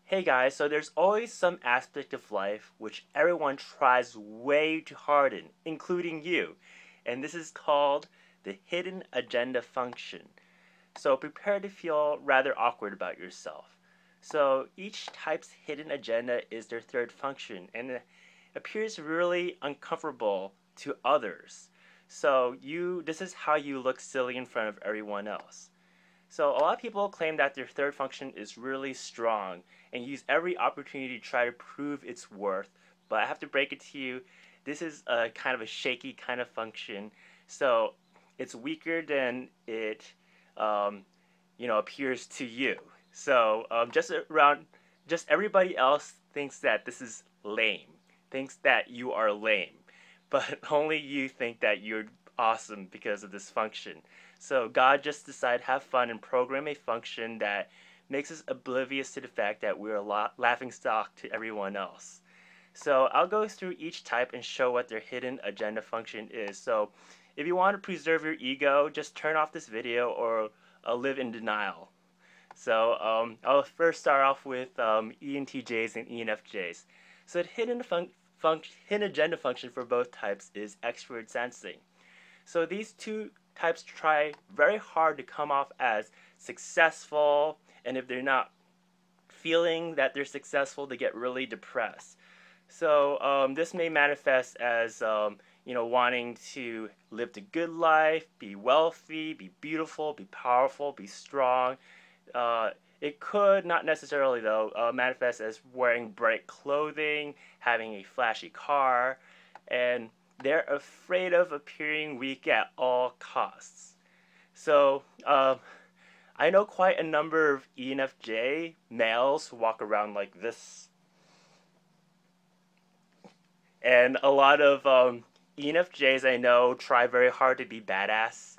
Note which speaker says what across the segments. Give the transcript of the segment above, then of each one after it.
Speaker 1: Hey guys, so there's always some aspect of life which everyone tries way too hard in, including you. And this is called the hidden agenda function. So prepare to feel rather awkward about yourself. So each type's hidden agenda is their third function and it appears really uncomfortable to others. So this is how you look silly in front of everyone else. So a lot of people claim that their third function is really strong and use every opportunity to try to prove its worth. But I have to break it to you, this is a kind of a shaky kind of function. So it's weaker than it, um, appears to you. So just everybody else thinks that this is lame, thinks that you are lame, but only you think that you're awesome because of this function. So God just decided to have fun and program a function that makes us oblivious to the fact that we're a laughing stock to everyone else. So I'll go through each type and show what their hidden agenda function is. So if you want to preserve your ego, just turn off this video or live in denial. So I'll first start off with Intjs and Enfjs. So the hidden agenda function for both types is extrovert sensing. So these two types try very hard to come off as successful, and if they're not feeling that they're successful, they get really depressed. So this may manifest as wanting to live the good life, be wealthy, be beautiful, be powerful, be strong. It could not necessarily though manifest as wearing bright clothing, having a flashy car, and they're afraid of appearing weak at all costs. So I know quite a number of ENFJ males who walk around like this, and a lot of ENFJs I know try very hard to be badass.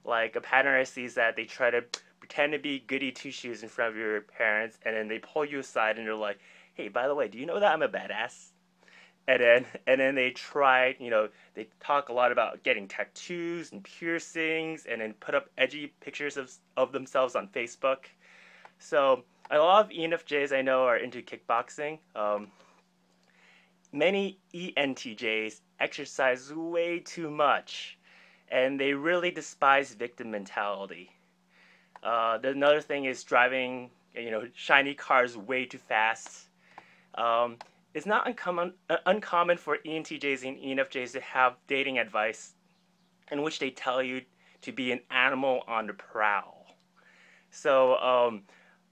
Speaker 1: Like a pattern I see is that they try to pretend to be goody two shoes in front of your parents, and then they pull you aside and they're like, "Hey, by the way, do you know that I'm a badass?" And then they try, they talk a lot about getting tattoos and piercings, and then put up edgy pictures of themselves on Facebook. So a lot of ENFJs I know are into kickboxing. Many ENTJs exercise way too much, and they really despise victim mentality. Another thing is driving, shiny cars way too fast. Um, it's not uncommon for ENTJs and ENFJs to have dating advice in which they tell you to be an animal on the prowl. So,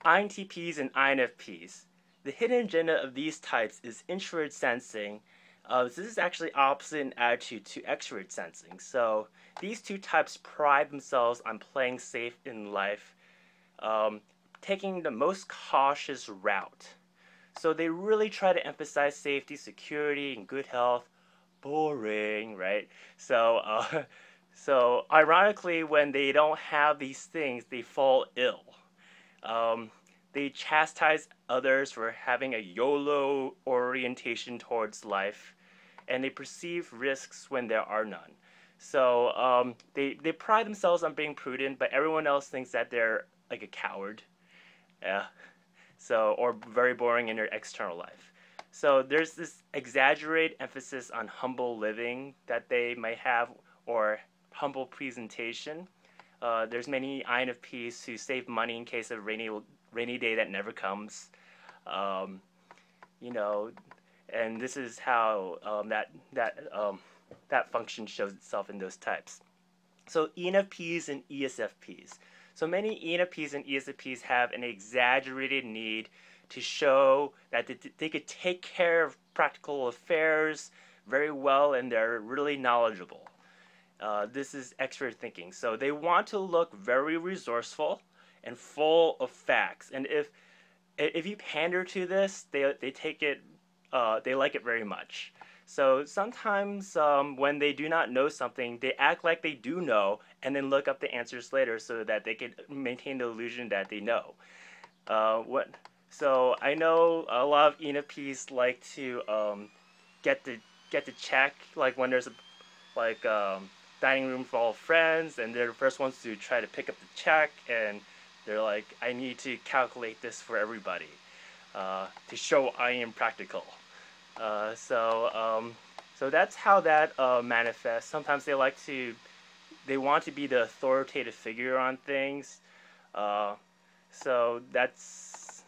Speaker 1: INTPs and INFPs. The hidden agenda of these types is introvert sensing. This is actually opposite in attitude to extrovert sensing. So these two types pride themselves on playing safe in life, taking the most cautious route. So they really try to emphasize safety, security, and good health. Boring, right? So, so ironically, when they don't have these things, they fall ill. Um, they chastise others for having a YOLO orientation towards life, and they perceive risks when there are none. So they pride themselves on being prudent, but everyone else thinks that they're like a coward. Yeah. So, or very boring in their external life. So there's this exaggerated emphasis on humble living that they might have, or humble presentation. There's many INFPs who save money in case of rainy day that never comes. Um, you know, and this is how that function shows itself in those types. So ENFPs and ESFPs. So many ENFPs and ESFPs have an exaggerated need to show that they could take care of practical affairs very well and they're really knowledgeable. This is extrovert thinking. So they want to look very resourceful and full of facts. And if you pander to this, they take it, they like it very much. So sometimes when they do not know something, they act like they do know and then look up the answers later so that they can maintain the illusion that they know. So I know a lot of ENFPs like to get the check, like when there's a dining room full of friends, and they're the first ones to try to pick up the check, and they're like, I need to calculate this for everybody. to show I am practical. So that's how that manifests. Sometimes they want to be the authoritative figure on things. Uh, so that's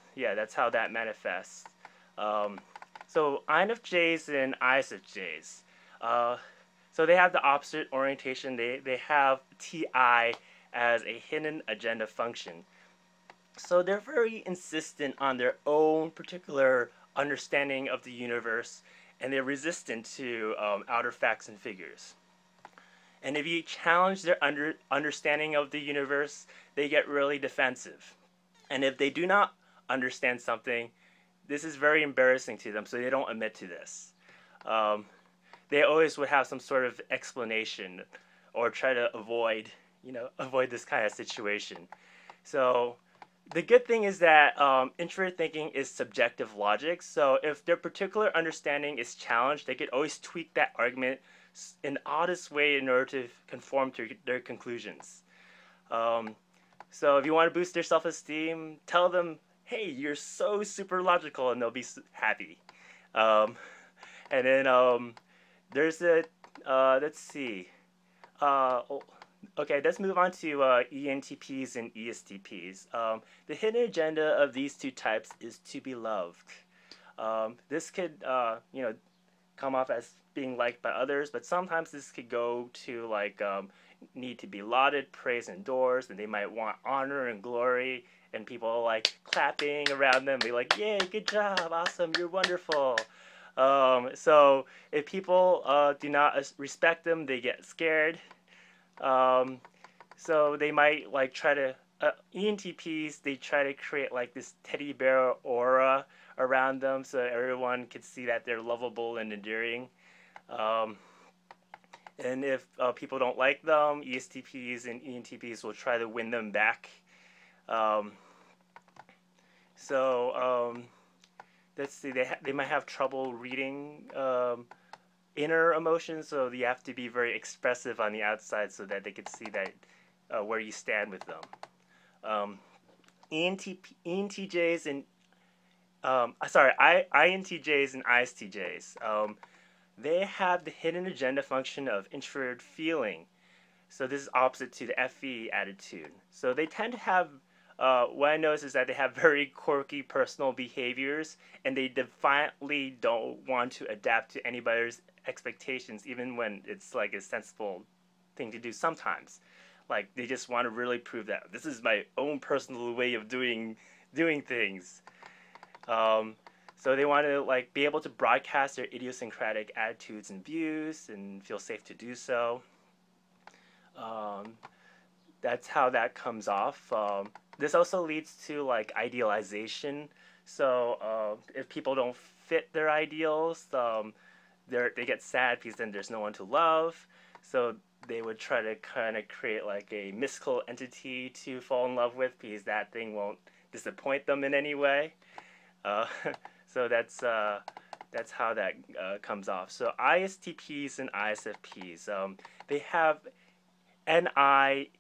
Speaker 1: how that manifests. Um, so INFJs and ISFJs. Uh, so they have the opposite orientation. They have TI as a hidden agenda function. So they're very insistent on their own particular understanding of the universe, and they're resistant to outer facts and figures. And if you challenge their understanding of the universe, they get really defensive. And if they do not understand something, this is very embarrassing to them, so they don't admit to this. Um, they always would have some sort of explanation or try to avoid this kind of situation. So the good thing is that introvert thinking is subjective logic. So if their particular understanding is challenged, they could always tweak that argument in the oddest way in order to conform to their conclusions. Um, so if you want to boost their self-esteem, tell them, "Hey, you're so super logical," and they'll be happy. Um, and then there's a let's see. Oh, okay, let's move on to ENTPs and ESTPs. The hidden agenda of these two types is to be loved. This could, come off as being liked by others, but sometimes this could go to like need to be lauded, praised, and endorsed, and they might want honor and glory, and people like clapping around them, be like, "Yay, good job, awesome, you're wonderful." So if people do not respect them, they get scared. Um, so they might like try to ENTPs. They try to create like this teddy bear aura around them, so everyone can see that they're lovable and endearing. Um, and if people don't like them, ESTPs and ENTPs will try to win them back. Um, so let's see. They might have trouble reading inner emotions, so you have to be very expressive on the outside so that they can see that where you stand with them. ENTJs and INTJs and ISTJs. They have the hidden agenda function of introverted feeling. So this is opposite to the FE attitude. So they tend to have, what I notice is that they have very quirky personal behaviors, and they defiantly don't want to adapt to anybody's expectations, even when it's like a sensible thing to do sometimes. Like they just want to really prove that this is my own personal way of doing things. So they want to like be able to broadcast their idiosyncratic attitudes and views and feel safe to do so. That's how that comes off. This also leads to like idealization. So if people don't fit their ideals, they get sad because then there's no one to love. So they would try to kind of create like a mystical entity to fall in love with because that thing won't disappoint them in any way. Uh, so that's how that comes off. So ISTPs and ISFPs, they have NI,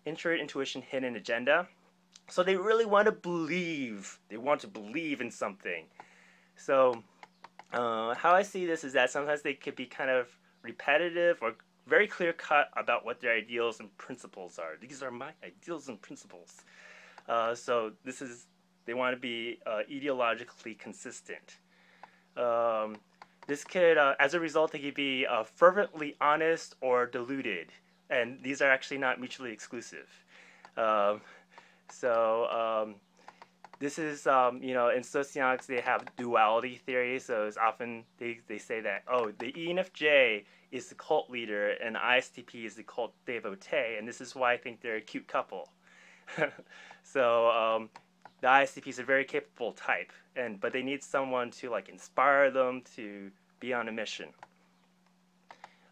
Speaker 1: introvert intuition, hidden agenda. So they really want to believe. They want to believe in something. So how I see this is that sometimes they could be kind of repetitive or very clear cut about what their ideals and principles are. These are my ideals and principles. So they want to be ideologically consistent. This could, as a result, they could be fervently honest or deluded, and these are actually not mutually exclusive. Um, this is, in sociologics they have duality theory, so it's often they say that, oh, the ENFJ is the cult leader and the ISTP is the cult devotee, and this is why I think they're a cute couple. So the ISTP is a very capable type, but they need someone to like inspire them to be on a mission.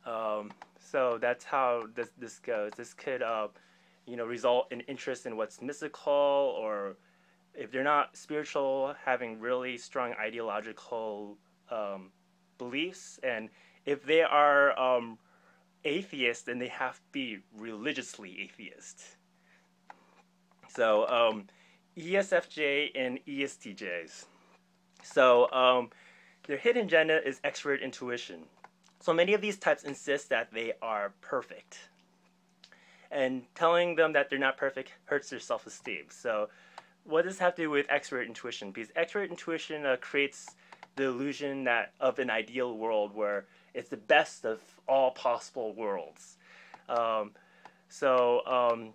Speaker 1: So that's how this goes. This could result in interest in what's mystical, or if they're not spiritual, having really strong ideological beliefs, and if they are atheist, then they have to be religiously atheist. So ESFJ and ESTJs. So their hidden agenda is extrovert intuition. So many of these types insist that they are perfect. And telling them that they're not perfect hurts their self-esteem. So what does this have to do with extrovert intuition? Because extrovert intuition creates the illusion that of an ideal world where it's the best of all possible worlds. Um, so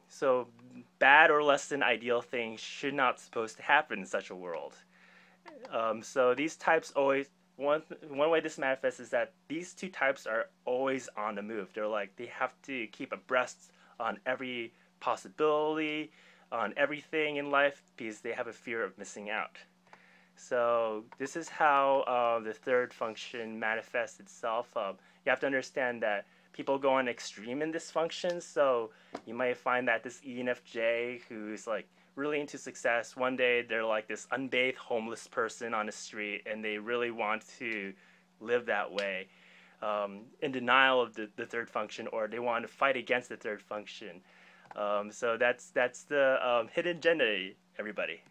Speaker 1: bad or less than ideal things should not supposed to happen in such a world. So these types always one way this manifests is that these two types are always on the move. They're like they have to keep abreast on every possibility, on everything in life because they have a fear of missing out. So this is how the third function manifests itself. You have to understand that people go on extreme in this function. So you might find that this ENFJ who's like really into success, one day they're like this unbathed homeless person on the street and they really want to live that way in denial of the third function, or they want to fight against the third function. So that's the hidden agenda, everybody.